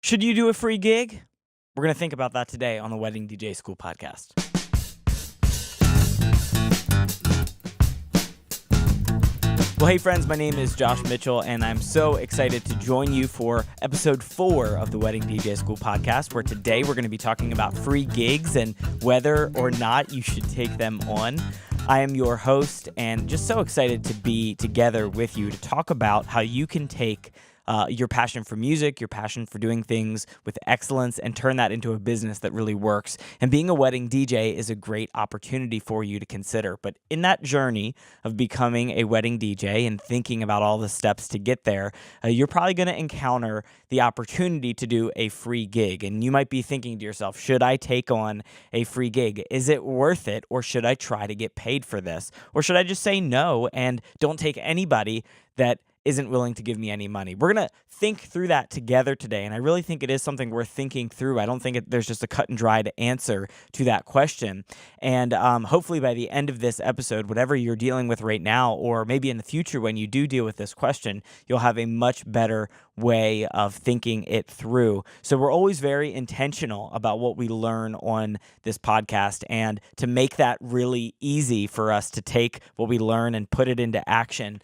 Should you do a free gig? We're going to think about that today on the Wedding DJ School podcast. Well, hey friends, my name is Josh Mitchell, and I'm so excited to join you for episode 4 of the Wedding DJ School podcast, where today we're going to be talking about free gigs and whether or not you should take them on. I am your host, and just so excited to be together with you to talk about how you can take your passion for music, your passion for doing things with excellence, and turn that into a business that really works. And being a wedding DJ is a great opportunity for you to consider. But in that journey of becoming a wedding DJ and thinking about all the steps to get there, you're probably going to encounter the opportunity to do a free gig. And you might be thinking to yourself, should I take on a free gig? Is it worth it? Or should I try to get paid for this? Or should I just say no and don't take anybody that isn't willing to give me any money? We're going to think through that together today, and I really think it is something worth thinking through. I don't think there's just a cut and dried answer to that question. And hopefully by the end of this episode, whatever you're dealing with right now, or maybe in the future when you do deal with this question, you'll have a much better way of thinking it through. So we're always very intentional about what we learn on this podcast, and to make that really easy for us to take what we learn and put it into action,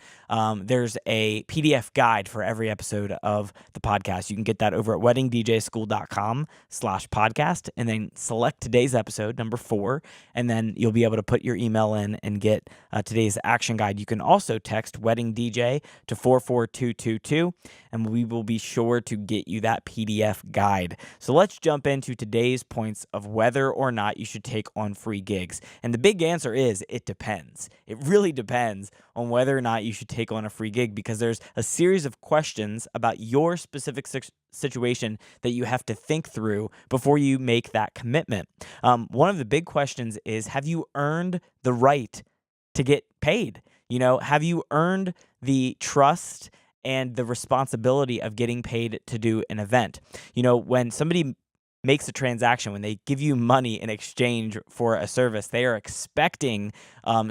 there's a PDF guide for every episode of the podcast. You can get that over at weddingdjschool.com/podcast, and then select today's episode, number 4, and then you'll be able to put your email in and get today's action guide. You can also text Wedding DJ to 44222, and we will be sure to get you that PDF guide. So let's jump into today's points of whether or not you should take on free gigs. And the big answer is it depends. It really depends on whether or not you should take on a free gig, because there's a series of questions about your specific situation that you have to think through before you make that commitment. One of the big questions is, have you earned the right to get paid? Have you earned the trust and the responsibility of getting paid to do an event? When somebody makes a transaction, when they give you money in exchange for a service, they are expecting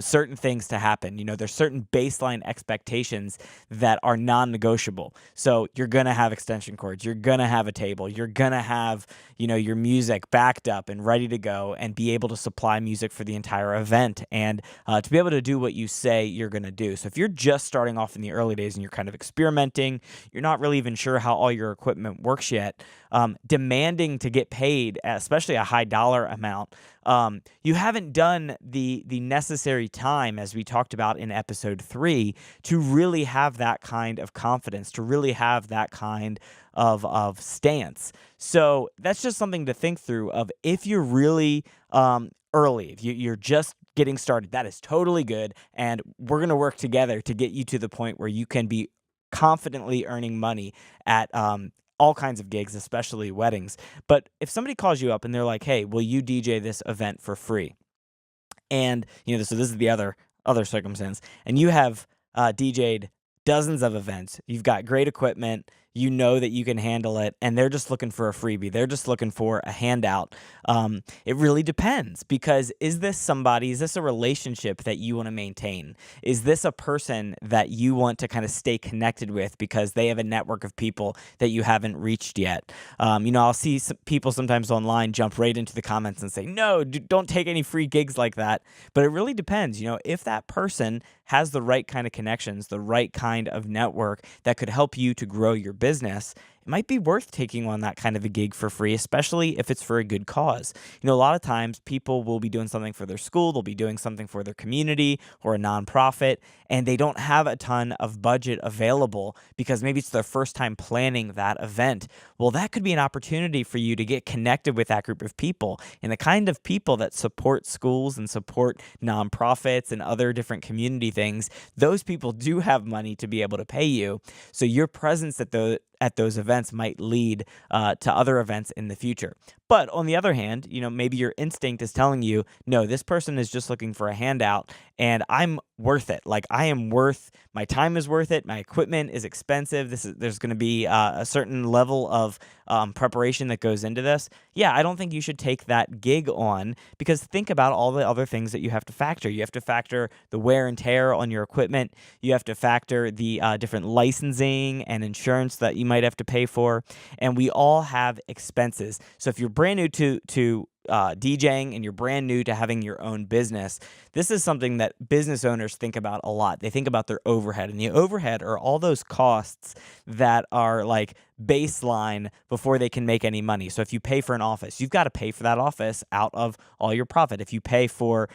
certain things to happen. There's certain baseline expectations that are non-negotiable. So you're going to have extension cords. You're going to have a table. You're going to have, your music backed up and ready to go, and be able to supply music for the entire event, and to be able to do what you say you're going to do. So if you're just starting off in the early days and you're kind of experimenting, you're not really even sure how all your equipment works yet, demanding to get paid, especially a high dollar amount, you haven't done the necessary time, as we talked about in episode 3, to really have that kind of confidence, to really have that kind of stance. So that's just something to think through, of if you're really early, if you're just getting started, that is totally good, and we're going to work together to get you to the point where you can be confidently earning money at all kinds of gigs, especially weddings. But if somebody calls you up and they're like, hey, will you DJ this event for free? And, so this is the other circumstance, and you have DJ'd dozens of events. You've got great equipment. You know that you can handle it, and they're just looking for a freebie. They're just looking for a handout. It really depends, because is this a relationship that you want to maintain? Is this a person that you want to kind of stay connected with because they have a network of people that you haven't reached yet? I'll see some people sometimes online jump right into the comments and say, no, don't take any free gigs like that. But it really depends. If that person has the right kind of connections, the right kind of network that could help you to grow your business, it might be worth taking on that kind of a gig for free, especially if it's for a good cause. A lot of times people will be doing something for their school, they'll be doing something for their community or a nonprofit, and they don't have a ton of budget available because maybe it's their first time planning that event. Well, that could be an opportunity for you to get connected with that group of people, and the kind of people that support schools and support nonprofits and other different community things. Those people do have money to be able to pay you. So your presence at those events might lead to other events in the future. But on the other hand, maybe your instinct is telling you, no, this person is just looking for a handout, and I'm worth it. Like I am worth my time is worth it. My equipment is expensive. There's going to be a certain level of preparation that goes into this. Yeah, I don't think you should take that gig on because think about all the other things that you have to factor. You have to factor the wear and tear on your equipment. You have to factor the different licensing and insurance that you might have to pay for. And we all have expenses. So if you're brand new to DJing and you're brand new to having your own business, this is something that business owners think about a lot. They think about their overhead, and the overhead are all those costs that are like baseline before they can make any money. So if you pay for an office, you've got to pay for that office out of all your profit. If you pay for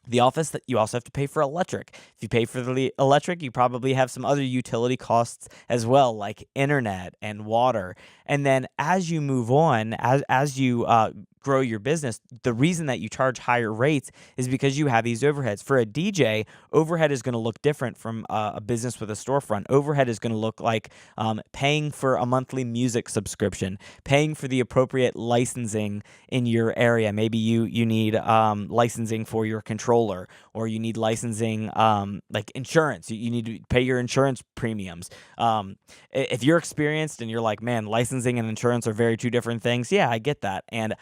the office, that you also have to pay for electric. If you pay for the electric, you probably have some other utility costs as well, like internet and water. And then as you move on, as you grow your business, the reason that you charge higher rates is because you have these overheads. For a DJ, overhead is going to look different from a business with a storefront. Overhead is going to look like paying for a monthly music subscription, paying for the appropriate licensing in your area. Maybe you need licensing for your controller, or you need licensing like insurance. You need to pay your insurance premiums. If you're experienced and you're like, man, licensing and insurance are very two different things. Yeah, I get that. And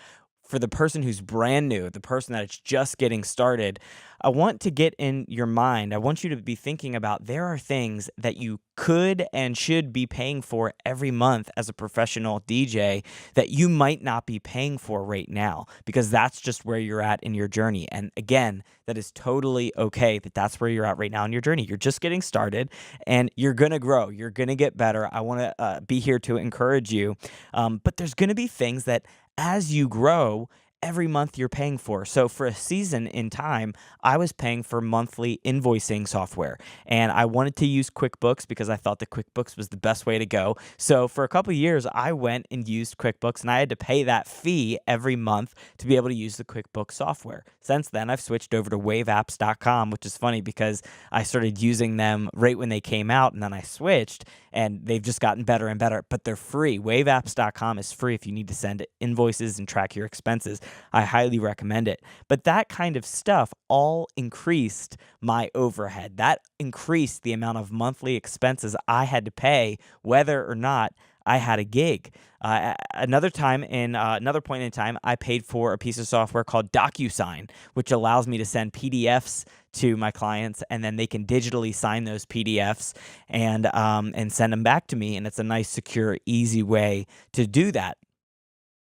for the person who's brand new, the person that's just getting started, I want to get in your mind. I want you to be thinking about there are things that you could and should be paying for every month as a professional DJ that you might not be paying for right now because that's just where you're at in your journey. And again, that is totally okay that that's where you're at right now in your journey. You're just getting started and you're going to grow. You're going to get better. I want to be here to encourage you. But there's going to be things that as you grow, every month you're paying for. So for a season in time, I was paying for monthly invoicing software, and I wanted to use QuickBooks because I thought that QuickBooks was the best way to go. So for a couple of years, I went and used QuickBooks, and I had to pay that fee every month to be able to use the QuickBooks software. Since then, I've switched over to waveapps.com, which is funny because I started using them right when they came out, and then I switched, and they've just gotten better and better, but they're free. Waveapps.com is free if you need to send invoices and track your expenses. I highly recommend it. But that kind of stuff all increased my overhead. That increased the amount of monthly expenses I had to pay, whether or not I had a gig. Another point in time, I paid for a piece of software called DocuSign, which allows me to send PDFs to my clients, and then they can digitally sign those PDFs and send them back to me. And it's a nice, secure, easy way to do that.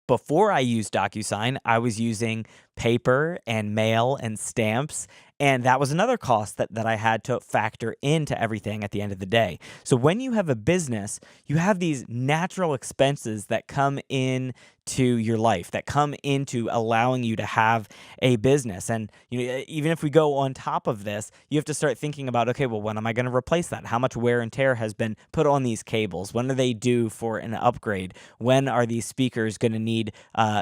Before I used DocuSign, I was using paper and mail and stamps, and that was another cost that I had to factor into everything at the end of the day. So when you have a business, you have these natural expenses that come in to your life, that come into allowing you to have a business. And even if we go on top of this, you have to start thinking about, okay, well, when am I going to replace that? How much wear and tear has been put on these cables? When are they due for an upgrade? When are these speakers going to need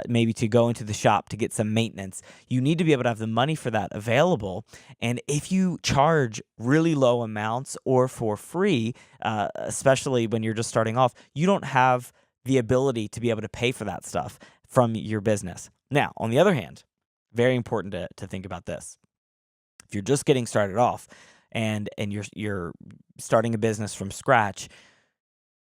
maybe to go into the shop to get some maintenance? You need to be able to have the money for that available. And if you charge really low amounts or for free, especially when you're just starting off, you don't have the ability to be able to pay for that stuff from your business. Now, on the other hand, very important to think about this. If you're just getting started off and you're starting a business from scratch,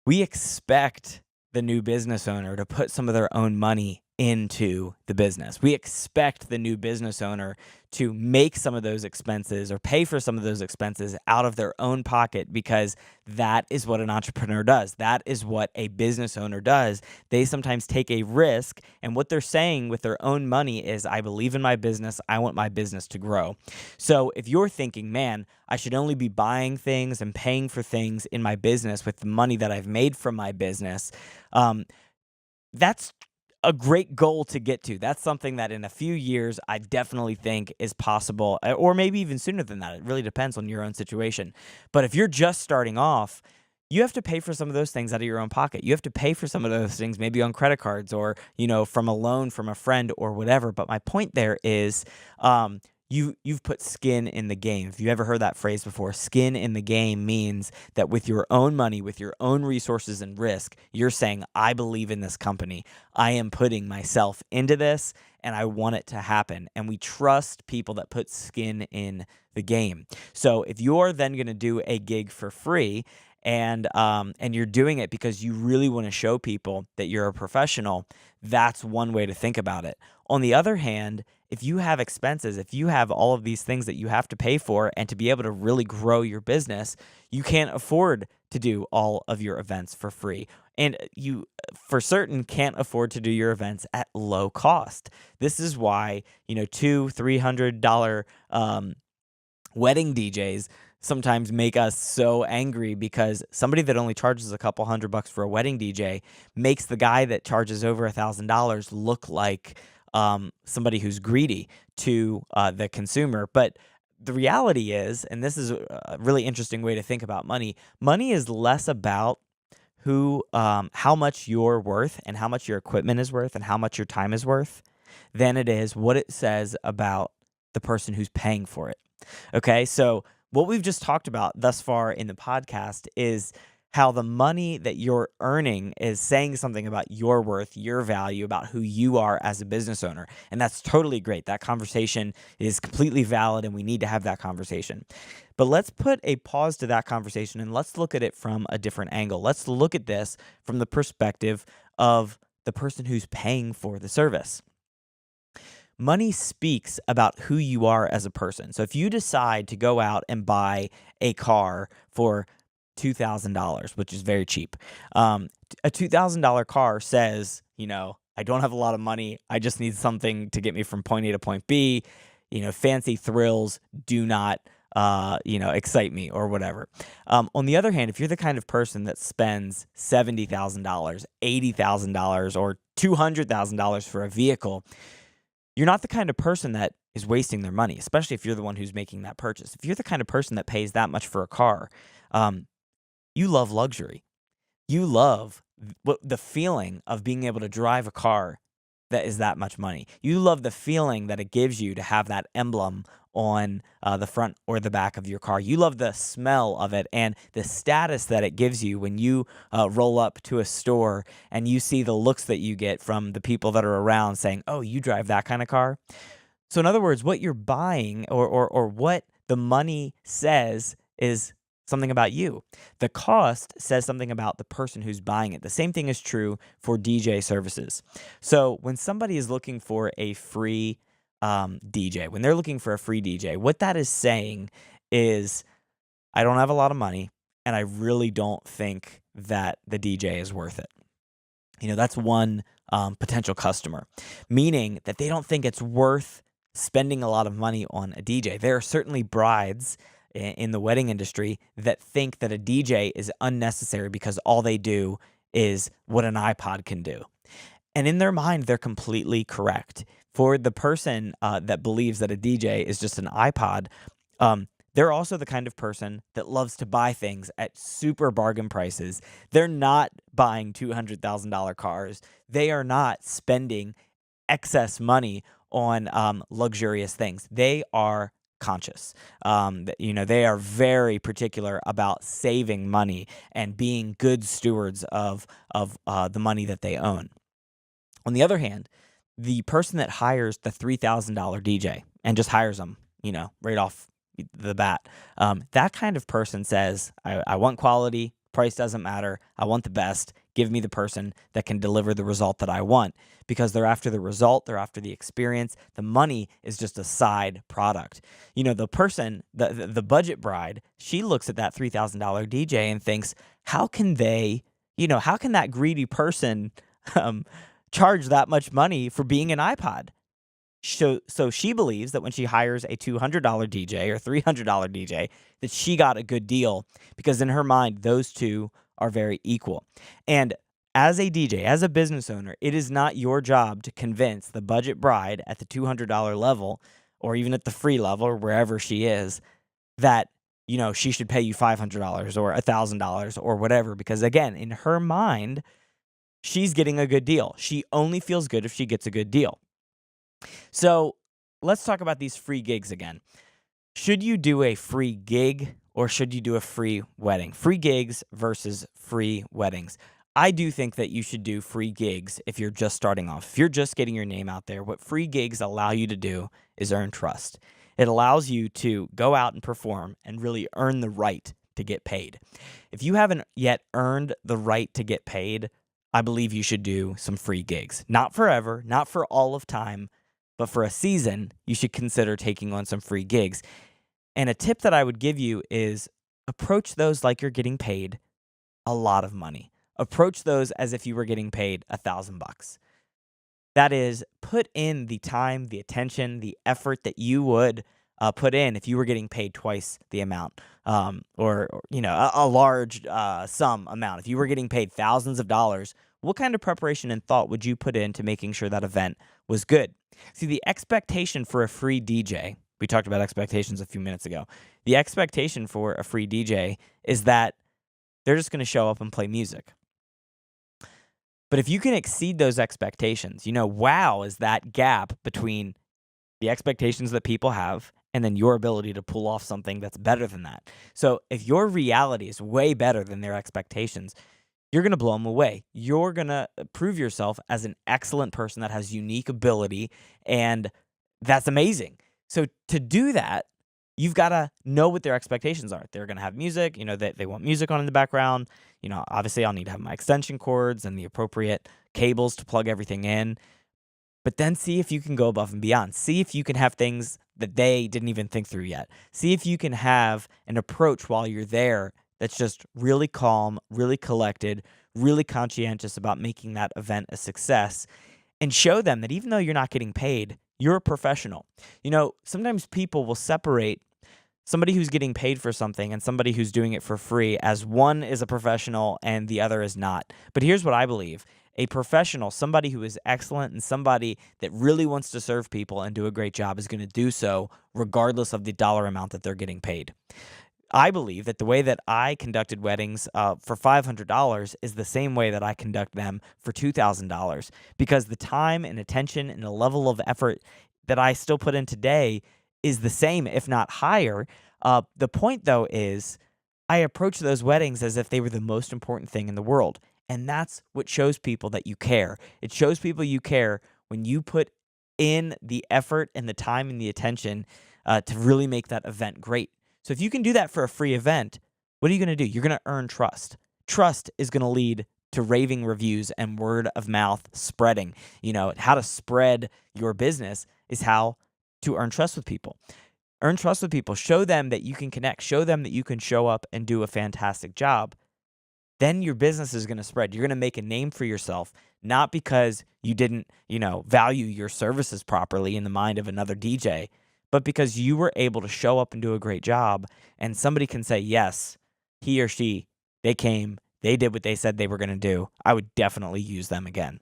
we expect the new business owner to put some of their own money into the business. We expect the new business owner to make some of those expenses or pay for some of those expenses out of their own pocket because that is what an entrepreneur does. That is what a business owner does. They sometimes take a risk, and what they're saying with their own money is, I believe in my business. I want my business to grow. So if you're thinking, man, I should only be buying things and paying for things in my business with the money that I've made from my business, that's a great goal to get to. That's something that in a few years I definitely think is possible, or maybe even sooner than that. It really depends on your own situation. But if you're just starting off, you have to pay for some of those things out of your own pocket. You have to pay for some of those things maybe on credit cards or, from a loan from a friend or whatever. But my point there is you've put skin in the game. If you ever heard that phrase before, skin in the game means that with your own money, with your own resources and risk, you're saying, I believe in this company. I am putting myself into this and I want it to happen. And we trust people that put skin in the game. So if you're then going to do a gig for free, and you're doing it because you really want to show people that you're a professional, that's one way to think about it. On the other hand, if you have expenses, if you have all of these things that you have to pay for, and to be able to really grow your business, you can't afford to do all of your events for free. And you, for certain, can't afford to do your events at low cost. This is why, $200-$300 wedding DJs sometimes make us so angry, because somebody that only charges a couple $100 for a wedding DJ makes the guy that charges over $1,000 look like somebody who's greedy to the consumer. But the reality is, and this is a really interesting way to think about money, money is less about how much you're worth and how much your equipment is worth and how much your time is worth than it is what it says about the person who's paying for it. Okay, so what we've just talked about thus far in the podcast is how the money that you're earning is saying something about your worth, your value, about who you are as a business owner. And that's totally great. That conversation is completely valid, and we need to have that conversation. But let's put a pause to that conversation and let's look at it from a different angle. Let's look at this from the perspective of the person who's paying for the service. Money speaks about who you are as a person. So if you decide to go out and buy a car for $2,000, which is very cheap, a $2,000 car says, I don't have a lot of money. I just need something to get me from point A to point B. Fancy thrills do not, excite me or whatever. On the other hand, if you're the kind of person that spends $70,000, $80,000, or $200,000 for a vehicle, you're not the kind of person that is wasting their money, especially if you're the one who's making that purchase. If you're the kind of person that pays that much for a car, you love luxury. You love the feeling of being able to drive a car that is that much money. You love the feeling that it gives you to have that emblem on the front or the back of your car. You love the smell of it and the status that it gives you when you roll up to a store and you see the looks that you get from the people that are around saying, oh, you drive that kind of car. So in other words, what you're buying or what the money says is something about you. The cost says something about the person who's buying it. The same thing is true for DJ services. So when somebody is looking for a free DJ, when they're looking for a free DJ, what that is saying is, I don't have a lot of money and I really don't think that the DJ is worth it. That's one potential customer, meaning that they don't think it's worth spending a lot of money on a DJ. There are certainly brides in the wedding industry that think that a DJ is unnecessary because all they do is what an iPod can do. And in their mind, they're completely correct. For the person that believes that a DJ is just an iPod, they're also the kind of person that loves to buy things at super bargain prices. They're not buying $200,000 cars. They are not spending excess money on luxurious things. They are conscious. They are very particular about saving money and being good stewards of the money that they own. On the other hand, the person that hires the $3,000 DJ and just hires them, right off the bat, that kind of person says, I want quality, price doesn't matter, I want the best, give me the person that can deliver the result that I want, because they're after the result, they're after the experience. The money is just a side product. The person, the budget bride, she looks at that $3,000 DJ and thinks, how can that greedy person charge that much money for being an iPod? So she believes that when she hires a $200 DJ or $300 DJ, that she got a good deal, because in her mind, those two are very equal. And as a DJ, as a business owner, it is not your job to convince the budget bride at the $200 level, or even at the free level, or wherever she is, that she should pay you $500 or $1,000 or whatever, because again, in her mind, she's getting a good deal. She only feels good if she gets a good deal. So let's talk about these free gigs again. Should you do a free gig or should you do a free wedding? Free gigs versus free weddings. I do think that you should do free gigs if you're just starting off. If you're just getting your name out there, what free gigs allow you to do is earn trust. It allows you to go out and perform and really earn the right to get paid. If you haven't yet earned the right to get paid, I believe you should do some free gigs. Not forever, not for all of time, but for a season, you should consider taking on some free gigs. And a tip that I would give you is approach those like you're getting paid a lot of money. Approach those as if you were getting paid $1,000. That is, put in the time, the attention, the effort that you would put in if you were getting paid twice the amount, or a large sum amount. If you were getting paid thousands of dollars, what kind of preparation and thought would you put into making sure that event was good? See, the expectation for a free DJ, we talked about expectations a few minutes ago. The expectation for a free DJ is that they're just going to show up and play music. But if you can exceed those expectations, wow is that gap between the expectations that people have and then your ability to pull off something that's better than that. So if your reality is way better than their expectations, you're going to blow them away. You're going to prove yourself as an excellent person that has unique ability, and that's amazing. So to do that, you've got to know what their expectations are. They're going to have music, they want music on in the background. Obviously I'll need to have my extension cords and the appropriate cables to plug everything in. But then see if you can go above and beyond. See if you can have things that they didn't even think through yet. See if you can have an approach while you're there that's just really calm, really collected, really conscientious about making that event a success, and show them that even though you're not getting paid, you're a professional. Sometimes people will separate somebody who's getting paid for something and somebody who's doing it for free as one is a professional and the other is not. But here's what I believe. A professional, somebody who is excellent and somebody that really wants to serve people and do a great job, is going to do so regardless of the dollar amount that they're getting paid. I believe that the way that I conducted weddings for $500 is the same way that I conduct them for $2,000, because the time and attention and the level of effort that I still put in today is the same, if not higher. The point, though, is I approach those weddings as if they were the most important thing in the world. And that's what shows people that you care. It shows people you care when you put in the effort and the time and the attention to really make that event great. So if you can do that for a free event, what are you going to do? You're going to earn trust. Trust is going to lead to raving reviews and word of mouth spreading. How to spread your business is how to earn trust with people. Earn trust with people. Show them that you can connect. Show them that you can show up and do a fantastic job. Then your business is going to spread. You're going to make a name for yourself, not because you didn't, value your services properly in the mind of another DJ, but because you were able to show up and do a great job, and somebody can say, yes, he or she, they came, they did what they said they were going to do. I would definitely use them again.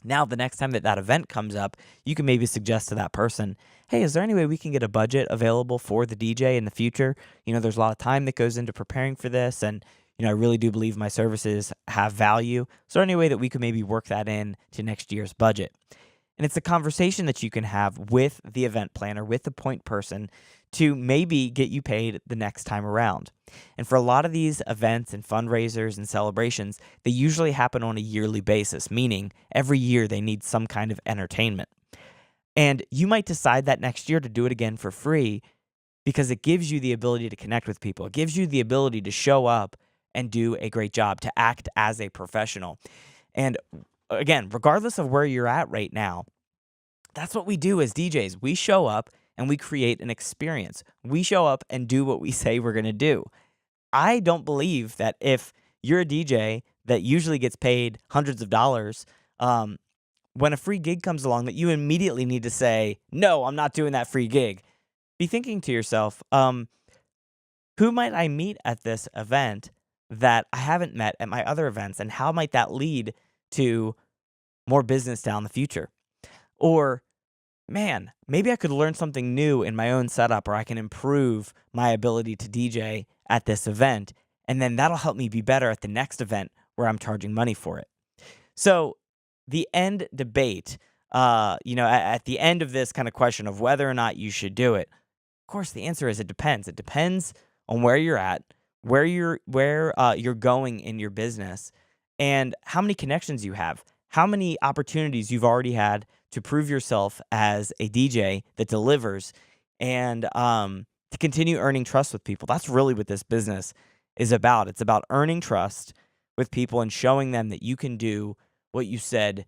Now, the next time that event comes up, you can maybe suggest to that person, hey, is there any way we can get a budget available for the DJ in the future? There's a lot of time that goes into preparing for this, and I really do believe my services have value. Is there any way that we could maybe work that in to next year's budget? And it's a conversation that you can have with the event planner, with the point person, to maybe get you paid the next time around. And for a lot of these events and fundraisers and celebrations, they usually happen on a yearly basis, meaning every year they need some kind of entertainment. And you might decide that next year to do it again for free because it gives you the ability to connect with people. It gives you the ability to show up and do a great job, to act as a professional. And again, regardless of where you're at right now, that's what we do as DJs. We show up and we create an experience. We show up and do what we say we're going to do. I don't believe that if you're a DJ that usually gets paid hundreds of dollars, when a free gig comes along, that you immediately need to say, no, I'm not doing that free gig. Be thinking to yourself, who might I meet at this event that I haven't met at my other events, and how might that lead to more business down the future? Or, man, maybe I could learn something new in my own setup, or I can improve my ability to DJ at this event, and then that'll help me be better at the next event where I'm charging money for it. So the end debate at the end of this kind of question of whether or not you should do it, of course, the answer is it depends. It depends on where you're at, where you're going in your business, and how many connections you have, how many opportunities you've already had to prove yourself as a DJ that delivers, and to continue earning trust with people. That's really what this business is about. It's about earning trust with people and showing them that you can do what you said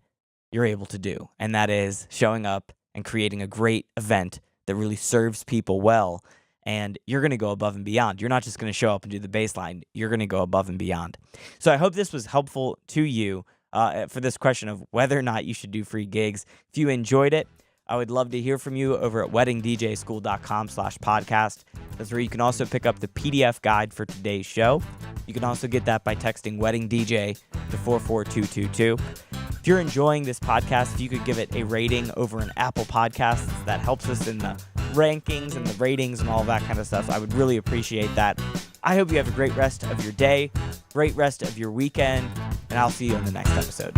you're able to do, and that is showing up and creating a great event that really serves people well. And you're going to go above and beyond. You're not just going to show up and do the baseline. You're going to go above and beyond. So I hope this was helpful to you for this question of whether or not you should do free gigs. If you enjoyed it, I would love to hear from you over at weddingdjschool.com/podcast. That's where you can also pick up the PDF guide for today's show. You can also get that by texting Wedding DJ to 44222. If you're enjoying this podcast, if you could give it a rating over an Apple Podcasts, that helps us in the rankings and the ratings and all that kind of stuff. I would really appreciate that. I hope you have a great rest of your day, great rest of your weekend, and I'll see you in the next episode.